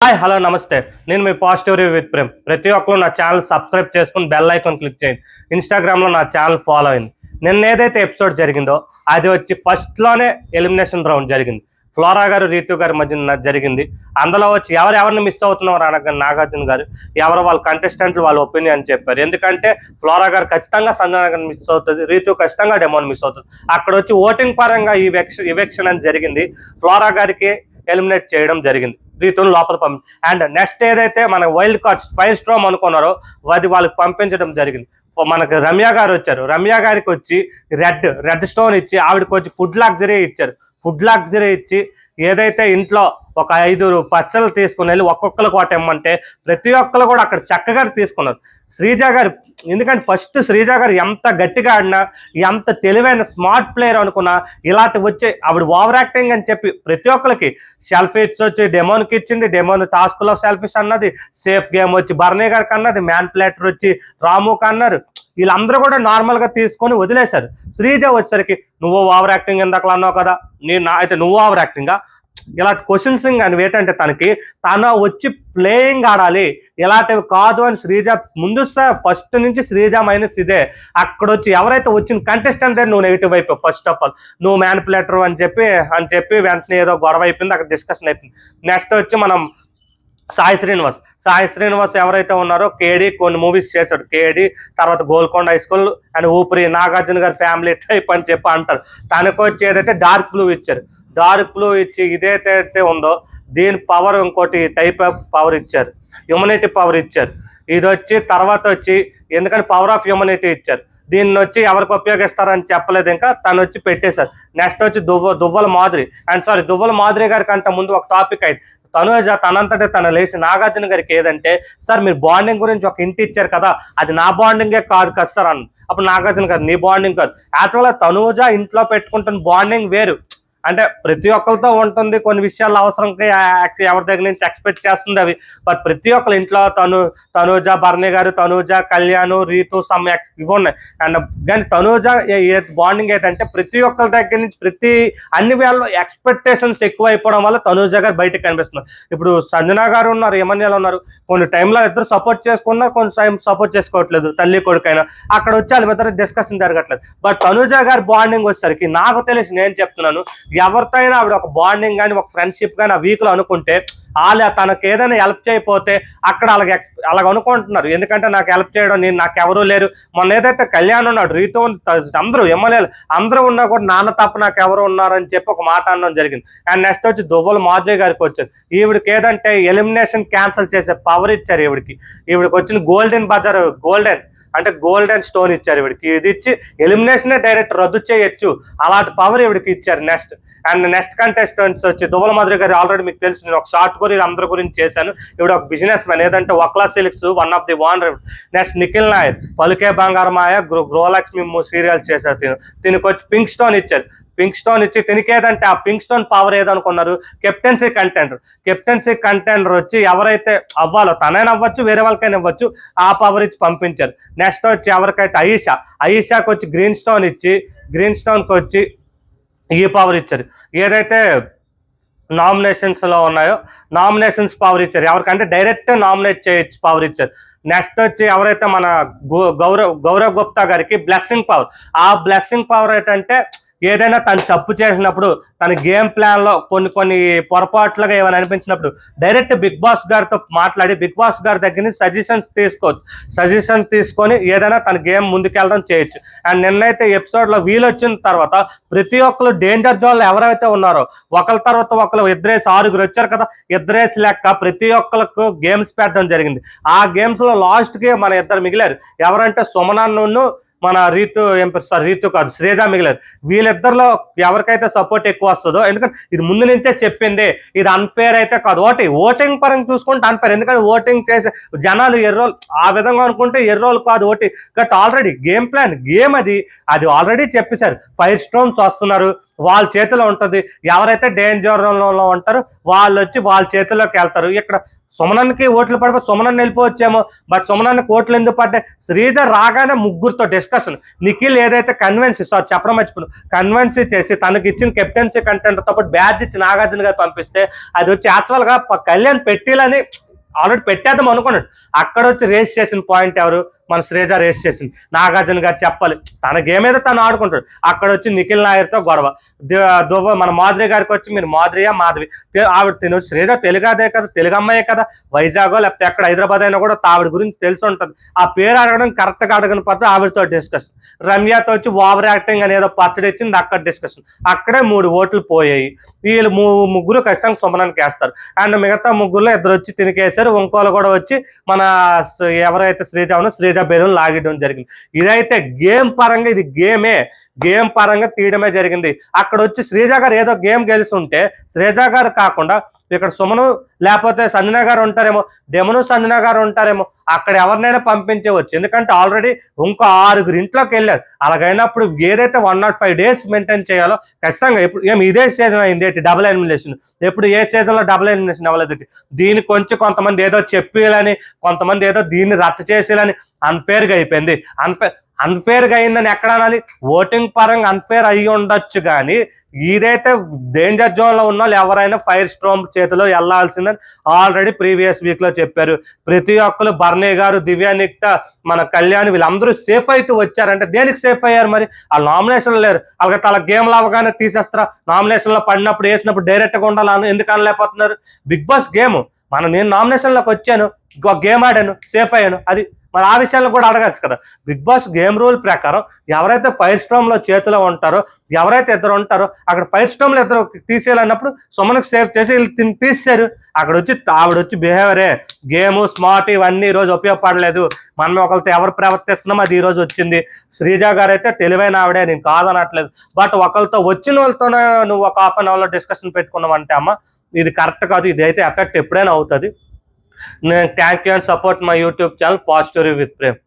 Hi hello నమస్తే. నేను మీ positive review with Prem. ప్రతి ఒక్కరు నా ఛానల్ సబ్స్క్రైబ్ చేసుకుని బెల్ ఐకాన్ క్లిక్ చేయండి. ఇన్స్టాగ్రామ్లో నా ఛానల్ ఫాలో అయింది. నిన్న ఏదైతే ఎపిసోడ్ జరిగిందో అది వచ్చి ఫస్ట్లోనే ఎలిమినేషన్ రౌండ్ జరిగింది. ఫ్లోరా గారు రీతు గారి మధ్య జరిగింది. అందులో వచ్చి ఎవరిని మిస్ అవుతున్నారు అనగా నాగార్జున గారు ఎవరు వాళ్ళ కంటెస్టెంట్లు వాళ్ళ ఒపీనియన్ చెప్పారు. ఎందుకంటే ఫ్లోరా గారు ఖచ్చితంగా సంజన గారిని మిస్ అవుతుంది, రీతు ఖచ్చితంగా డెమోని మిస్ అవుతుంది. అక్కడ వచ్చి ఓటింగ్ పరంగా ఈవెక్షన్ అని జరిగింది. ఫ్లోరా గారికి ఎలిమినేట్ చేయడం జరిగింది, రీతును లోపల అండ్ నెక్స్ట్ ఏదైతే మన వైల్డ్ కార్డ్స్ ఫైర్ స్ట్రోమ్ అనుకున్నారో అది వాళ్ళకి పంపించడం జరిగింది. మనకు రమ్య గారు వచ్చారు. రమ్య గారికి వచ్చి రెడ్ స్టోన్ ఇచ్చి ఆవిడకి వచ్చి ఫుడ్ లగ్జరీ ఇచ్చారు. ఫుడ్ లగ్జరీ ఇచ్చి ఏదైతే ఇంట్లో ఒక 5 పచ్చళ్ళు తీసుకుని వెళ్ళి ఒక్కొక్కరు కోట ఇమ్మంటే ప్రతి ఒక్కరు కూడా అక్కడ చక్కగా తీసుకున్నారు. శ్రీజ గారు, ఎందుకంటే ఫస్ట్ శ్రీజ గారు ఎంత గట్టిగా ఆడినా, ఎంత తెలివైన స్మార్ట్ ప్లేయర్ అనుకున్నా, ఇలాంటి వచ్చి ఆవిడ ఓవర్ యాక్టింగ్ అని చెప్పి ప్రతి ఒక్కరికి సెల్ఫీస్ వచ్చి డెమోన్కి ఇచ్చింది. డెమోన్ టాస్క్లో సెల్ఫీస్ అన్నది, సేఫ్ గేమ్ వచ్చి భరణి గారికి అన్నది, మ్యాన్ ప్లేటర్ వచ్చి రాముకి అన్నారు. వీళ్ళందరూ కూడా నార్మల్గా తీసుకొని వదిలేశారు. శ్రీజ వచ్చేసరికి నువ్వు ఓవర్ యాక్టింగ్ ఎందుకు అన్నావు కదా, అయితే నువ్వు ఓవర్ యాక్టింగా, ఇలాంటి క్వశ్చన్స్ అని ఏంటంటే తను వచ్చి ప్లేయింగ్ ఆడాలి, ఇలాంటివి కాదు అని శ్రీజ ముందు ఫస్ట్ నుంచి శ్రీజ మైనస్ ఇదే. అక్కడ వచ్చి ఎవరైతే వచ్చిన కంటెస్టెంట్ నువ్వు నెగిటివ్ అయిపోయి ఫస్ట్ ఆఫ్ ఆల్ నువ్వు మ్యానిపులేటర్ అని చెప్పి వెంటనే ఏదో గొడవ అయిపోయింది, అక్కడ డిస్కషన్ అయిపోయింది. నెక్స్ట్ వచ్చి మనం సాయి శ్రీనివాస్ ఎవరైతే ఉన్నారో కేడి కొన్ని మూవీస్ చేశాడు. కేడి తర్వాత గోల్కొండ హై స్కూల్ అండ్ ఊపిరి, నాగార్జున గారి ఫ్యామిలీ టైప్ అని చెప్పి అంటారు. తనకు వచ్చి ఏదైతే డార్క్ బ్లూ ఇచ్చారు. డార్క్ బ్లూ ఇచ్చి ఇదైతే ఉందో దీని పవర్ ఇంకోటి టైప్ ఆఫ్ పవర్ ఇచ్చారు, హ్యూమనిటీ పవర్ ఇచ్చారు. ఇది వచ్చి తర్వాత వచ్చి ఎందుకంటే పవర్ ఆఫ్ హ్యూమనిటీ ఇచ్చారు. దీన్ని వచ్చి ఎవరికి ఉపయోగిస్తారని చెప్పలేదు, ఇంకా తను వచ్చి పెట్టేశారు. నెక్స్ట్ వచ్చి దువ్వల మాధురి గారి కంటే ముందు ఒక టాపిక్ అయింది. తనుజ తనంతటే తను లేచి నాగార్జున గారికి ఏదంటే, సార్ మీరు బాండింగ్ గురించి ఒక ఇంటి ఇచ్చారు కదా, అది నా బాండింగే కాదు కదా సార్ అన్న. అప్పుడు నాగార్జున గారు నీ బాండింగ్ కాదు, యాక్చువల్గా తనుజ ఇంట్లో పెట్టుకుంటున్న బాండింగ్ వేరు. అంటే ప్రతి ఒక్కరితో ఉంటుంది, కొన్ని విషయాలు అవసరంగా ఎవరి దగ్గర నుంచి ఎక్స్పెక్ట్ చేస్తుంది అవి. బట్ ప్రతి ఒక్కరు ఇంట్లో తనుజ, భరణి గారు, తనుజ, కళ్యాణ్, రీతు, ఇవి ఉన్నాయి. అండ్ కానీ తనుజ బాండింగ్ ఏంటంటే ప్రతి ఒక్కరి దగ్గర నుంచి అన్ని వేళల్లో ఎక్స్పెక్టేషన్స్ ఎక్కువ అయిపోవడం వల్ల తనుజ గారు బయటకు కనిపిస్తున్నారు. ఇప్పుడు సంజన గారు ఉన్నారు, ఏమన్యాలు ఉన్నారు, కొన్ని టైంలో ఇద్దరు సపోర్ట్ చేసుకున్నారు, కొన్ని టైం సపోర్ట్ చేసుకోవట్లేదు, తల్లి కొడుకైనా. అక్కడ వచ్చి వాళ్ళ ఇద్దరు డిస్కషన్ జరగట్లేదు. బట్ తనుజ గారి బాండింగ్ వచ్చేసరికి నాకు తెలిసి నేను చెప్తున్నాను, ఎవరితో అయినా ఆవిడ ఒక బాండింగ్ కానీ ఒక ఫ్రెండ్షిప్ కానీ ఆ వీక్లో అనుకుంటే తనకు ఏదైనా హెల్ప్ చేయకపోతే అక్కడ అలాగ అనుకుంటున్నారు. ఎందుకంటే నాకు హెల్ప్ చేయడం, నాకు ఎవరూ లేరు. మొన్న ఏదైతే కళ్యాణ్ ఉన్నాడు, రీతు, అందరూ ఎమ్మెల్యేలు అందరూ ఉన్నా కూడా నాన్న తప్ప నాకు ఎవరు ఉన్నారని చెప్పి ఒక మాట అనడం జరిగింది. అండ్ నెక్స్ట్ వచ్చి దువ్వల మాధురి గారికి వచ్చారు. ఈవిడికి ఏదంటే ఎలిమినేషన్ క్యాన్సిల్ చేసే పవర్ ఇచ్చారు. ఈవిడికి వచ్చిన గోల్డెన్ స్టోన్ ఇచ్చారు ఈవిడికి. ఇది ఇచ్చి ఎలిమినేషనే డైరెక్ట్ రద్దు చేయొచ్చు, అలాంటి పవర్ ఈవిడికి ఇచ్చారు. నెక్స్ట్ కంటెస్టెంట్స్ వచ్చి దువ్వల మాధురి గారు ఆల్రెడీ మీకు తెలుసు, నేను ఒక షార్ట్ కూడా అందరి గురించి చేశాను. ఇప్పుడు ఒక బిజినెస్ మ్యాన్, ఏదంటే వక్లా silks one of the owner. Next Nikhil Nair, Paluke Bangaramaya, Gruhalakshmi serial చేశారు. తినకు వచ్చి పింక్ స్టోన్ ఇచ్చి తినికేదంటే ఆ పింక్ స్టోన్ పవర్ ఏదనుకున్నారు, కెప్టెన్సీ కంటెండర్ వచ్చి ఎవరైతే అవ్వాలో తనైనా అవ్వచ్చు, వేరే వాళ్ళకైనా ఇవ్వచ్చు, ఆ పవర్ ఇచ్చి పంపించారు. నెక్స్ట్ వచ్చి ఎవరికైతే అయీషాకి వచ్చి గ్రీన్ స్టోన్కి వచ్చి ఈ పవర్ ఇచ్చారు. ఏదైతే నామినేషన్స్లో ఉన్నాయో నామినేషన్స్ పవర్ ఇచ్చారు, ఎవరికంటే డైరెక్ట్ నామినేట్ చేయొచ్చు పవర్ ఇచ్చారు. నెక్స్ట్ వచ్చి ఎవరైతే మన గౌరవ్ గుప్తా గారికి బ్లెస్సింగ్ పవర్. ఆ బ్లెస్సింగ్ పవర్ ఏంటంటే ఏదైనా తను తప్పు చేసినప్పుడు తన గేమ్ ప్లాన్లో కొన్ని పొరపాట్లుగా ఏమైనా అనిపించినప్పుడు డైరెక్ట్ బిగ్ బాస్ గారితో మాట్లాడి బిగ్ బాస్ గారి దగ్గర నుంచి సజెషన్ తీసుకొని ఏదైనా తన గేమ్ ముందుకెళ్ళడం చేయొచ్చు. అండ్ నిన్నైతే ఎపిసోడ్లో వీలు వచ్చిన తర్వాత ప్రతి ఒక్కరు డేంజర్ జోన్లో ఎవరైతే ఉన్నారో ఒకరి తర్వాత ఒకరు 6 వచ్చారు కదా, ఇద్దరేసి లెక్క ప్రతి ఒక్కరికి గేమ్స్ పెట్టడం జరిగింది. ఆ గేమ్స్లో లాస్ట్కి మన ఇద్దరు మిగిలారు. ఎవరంటే సుమనన్ను మన రీతు కాదు శ్రీజ మిగిలారు. వీళ్ళిద్దరిలో ఎవరికైతే సపోర్ట్ ఎక్కువ వస్తుందో, ఎందుకంటే ఇది ముందు నుంచే చెప్పింది, ఇది అన్ఫేర్ అయితే కాదు. ఓటింగ్ పరంగా చూసుకుంటే అన్ఫేర్, ఎందుకంటే ఓటింగ్ చేసే జనాలు ఎర్రోలు ఆ విధంగా అనుకుంటే ఎర్రోలు కాదు ఓటింగ్. బట్ ఆల్రెడీ గేమ్ అది ఆల్రెడీ చెప్పేశారు. 5 స్టోన్స్ వస్తున్నారు, వాళ్ళ చేతిలో ఉంటుంది. ఎవరైతే డేంజర్లో ఉంటారో వాళ్ళు వచ్చి వాళ్ళ చేతిలోకి వెళ్తారు. ఇక్కడ సుమనన్కి ఓట్లు పడిపోయి సుమనన్ వెళ్ళిపోవచ్చేమో, బట్ సుమనన్కి ఓట్లు ఎందుకు పడ్డాయి? శ్రీజ రాగానే ముగ్గురితో డిస్కషన్. నిఖిల్ ఏదైతే చెప్పడం మర్చిపోయాను, కన్వెన్స్ చేసి తనకి ఇచ్చిన కెప్టెన్సీ కంటెంట్తో పాటు బ్యాచ్ ఇచ్చి నాగార్జున గారు పంపిస్తే అది వచ్చి యాక్చువల్గా కళ్యాణ్ పెట్టిలని ఆల్రెడీ పెట్టేద్దాం అనుకున్నాడు. అక్కడ వచ్చి రేస్ చేసిన పాయింట్ ఎవరు? మన శ్రీజ రేస్ చేసింది. నాగార్జున గారు చెప్పాలి, తన గేమ్ ఏదో తను ఆడుకుంటాడు. అక్కడ వచ్చి నిఖిల్ నాయర్తో గొడవ. మన మాధురి గారికి వచ్చి మీరు మాధురియా మాధవి, ఆవిడ తినొచ్చి శ్రీజ తెలుగాదే కదా, తెలుగు అమ్మాయే కదా, వైజాగో లేకపోతే ఎక్కడ హైదరాబాద్ అయినా కూడా ఆవిడ గురించి తెలిసి ఉంటుంది. ఆ పేరు అడగడం కరెక్ట్గా అడగని పద్ధతి. ఆవిడతో డిస్కషన్. రమ్యతో వచ్చి ఓవర్ యాక్టింగ్ అనేదో పచ్చడి ఇచ్చింది, అక్కడ డిస్కషన్. అక్కడే 3 ఓట్లు పోయాయి. వీళ్ళు ముగ్గురు ఖచ్చితంగా సుమనానికి వేస్తారు. అండ్ మిగతా ముగ్గురులో 2 వచ్చి తినికేశారు. ఇంకోళ్ళు కూడా వచ్చి మన ఎవరైతే శ్రీజ ఉన్నో శ్రీజ బెలూన్ లాగడం జరిగింది. ఇదైతే గేమ్ పరంగా ఇది గేమ్ పరంగా తీయడమే జరిగింది. అక్కడ వచ్చి శ్రీజ గారు ఏదో గేమ్ గెలుస్తుంటే శ్రీజ గారు కాకుండా ఇక్కడ సుమను లేకపోతే సంజన గారు ఉంటారేమో, డెమను సంజన గారు ఉంటారేమో, అక్కడ ఎవరినైనా పంపించవచ్చు. ఎందుకంటే ఆల్రెడీ ఇంకో 6 ఇంట్లోకి వెళ్ళారు. అలాగైనప్పుడు ఏదైతే 105 days మెయింటైన్ చేయాలో ఖచ్చితంగా ఎప్పుడు ఇదే సీజన్ అయింది ఏంటి డబుల్ ఎలిమినేషన్, ఎప్పుడు ఏ సీజన్లో డబుల్ ఎలిమినేషన్ అవ్వలేదు. దీనికి కొంతమంది ఏదో చెప్పేయాలని, కొంతమంది ఏదో దీన్ని రచ్చ చేసేయాలని అన్ఫేర్గా అయిపోయింది. అన్ఫేర్గా అయిందని ఎక్కడ అనాలి? ఓటింగ్ పరంగా అన్ఫేర్ అయ్యి ఉండొచ్చు, కానీ ఇదైతే డేంజర్ జోన్లో ఉన్న వాళ్ళు ఎవరైనా ఫైర్ స్ట్రోమ్ చేతిలో వెళ్లాల్సిందని ఆల్రెడీ ప్రీవియస్ వీక్లో చెప్పారు. ప్రతి ఒక్కరు బర్నీ గారు, దివ్యానిక్త, మన కళ్యాణ్ వీళ్ళందరూ సేఫ్ అయితే వచ్చారంటే దేనికి సేఫ్ అయ్యారు? మరి వాళ్ళు నామినేషన్లు లేరు. అలాగే తల గేమ్లు అవగానే తీసేస్తారా? నామినేషన్లో పడినప్పుడు వేసినప్పుడు డైరెక్ట్గా ఉండాలని ఎందుకు అనలేకపోతున్నారు? బిగ్ బాస్ గేమ్ నేను నామినేషన్లోకి వచ్చాను, గేమ్ ఆడాను, సేఫ్ అయ్యాను, అది మరి ఆ విషయాల్లో కూడా అడగచ్చు కదా. బిగ్ బాస్ గేమ్ రూల్ ప్రకారం ఎవరైతే ఫైర్ స్ట్రోమ్లో చేతిలో ఉంటారో, ఎవరైతే 2 ఉంటారో అక్కడ ఫైర్ స్ట్రోమ్లో 2 తీసేయాలన్నప్పుడు సుమన్కి సేవ్ చేసి వీళ్ళు తీసేశారు. ఆవిడ వచ్చి బిహేవియరే గేమ్ స్మార్ట్ ఇవన్నీ ఈరోజు ఉపయోగపడలేదు. మనం ఒకరితో ఎవరు ప్రవర్తిస్తున్నాం అది ఈరోజు వచ్చింది. శ్రీజ గారు అయితే తెలివైన ఆవిడే, నేను కాదనట్లేదు. బట్ ఒకరితో వచ్చిన వాళ్ళతోనే నువ్వు ఒక ½ an hourలో డిస్కషన్ పెట్టుకున్నావు అంటే అమ్మ ఇది కరెక్ట్ కాదు. ఇది అయితే ఎఫెక్ట్ ఎప్పుడైనా అవుతుంది. Thank you and support my YouTube channel positive with Prem.